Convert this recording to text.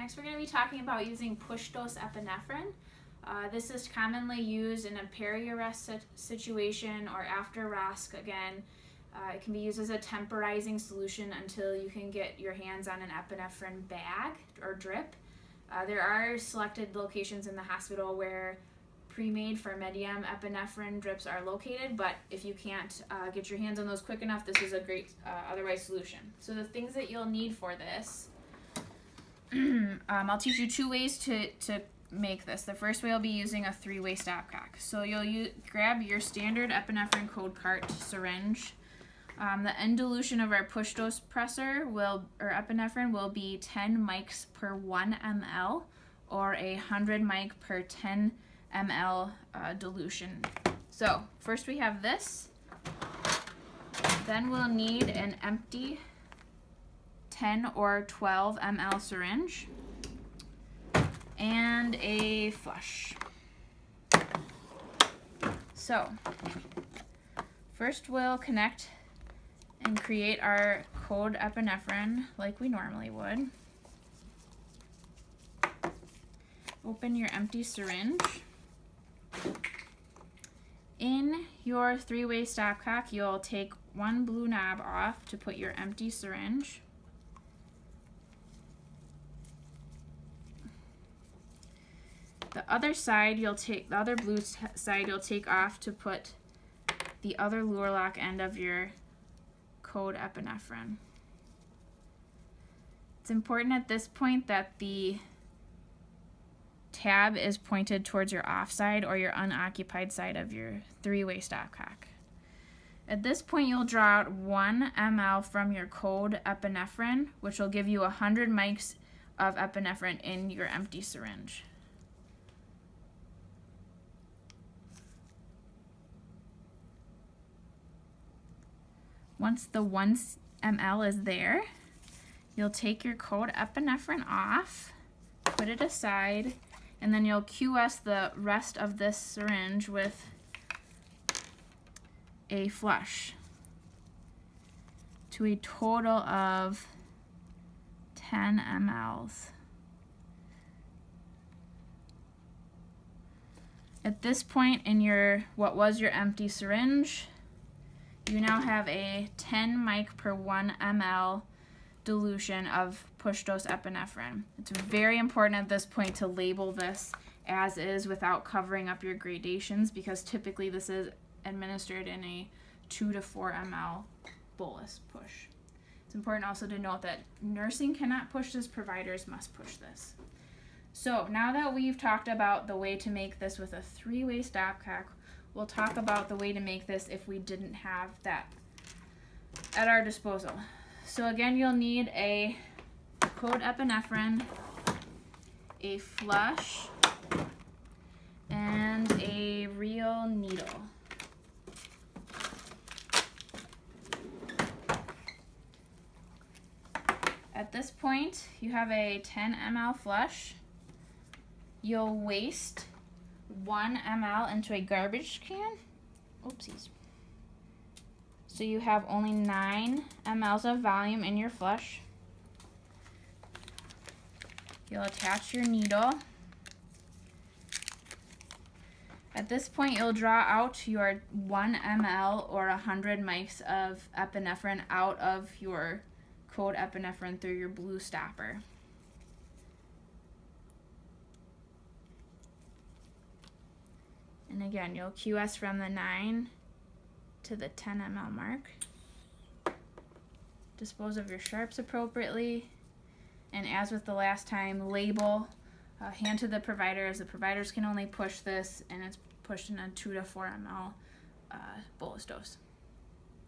Next, we're going to be talking about using push-dose epinephrine. This is commonly used in a peri-arrest situation or after ROSC. Again, it can be used as a temporizing solution until you can get your hands on an epinephrine bag or drip. There are selected locations in the hospital where pre-made pharmedium epinephrine drips are located, but if you can't get your hands on those quick enough, this is a great otherwise solution. So the things that you'll need for this, I'll teach you 2 ways to make this. The first way I'll be using a 3-way stopcock. So you'll grab your standard epinephrine code cart syringe. The end dilution of our push dose presser epinephrine will be 10 mics per 1 ml or 100 mic per 10 ml dilution. So first we have this. Then we'll need an empty 10 or 12 ml syringe and a flush. So first we'll connect and create our code epinephrine like we normally would. Open your empty syringe. In your 3-way stopcock, you'll take one blue knob off to put your empty syringe. The other blue side you'll take off to put the other lure lock end of your code epinephrine. It's important at this point that the tab is pointed towards your off side or your unoccupied side of your 3-way stopcock. At this point, you'll draw out 1 ml from your code epinephrine, which will give you 100 mics of epinephrine in your empty syringe. Once the 1 ml is there, you'll take your code epinephrine off, put it aside, and then you'll QS the rest of this syringe with a flush to a total of 10 mLs. At this point in what was your empty syringe, you now have a 10 mic per 1 ml dilution of push dose epinephrine. It's very important at this point to label this as is without covering up your gradations, because typically this is administered in a 2 to 4 ml bolus push. It's important also to note that nursing cannot push this, providers must push this. So now that we've talked about the way to make this with a 3-way stopcock, we'll talk about the way to make this if we didn't have that at our disposal. So again, you'll need a code epinephrine, a flush, and a real needle. At this point, you have a 10 ml flush. You'll waste 1 ml into a garbage can. Oopsies. So you have only 9 mLs of volume in your flush. You'll attach your needle. At this point, you'll draw out your 1 ml or 100 mics of epinephrine out of your code epinephrine through your blue stopper. And again, you'll QS from the 9 to the 10 ml mark. Dispose of your sharps appropriately, and as with the last time, label, hand to the provider, as the providers can only push this, and it's pushed in a 2 to 4 ml bolus dose.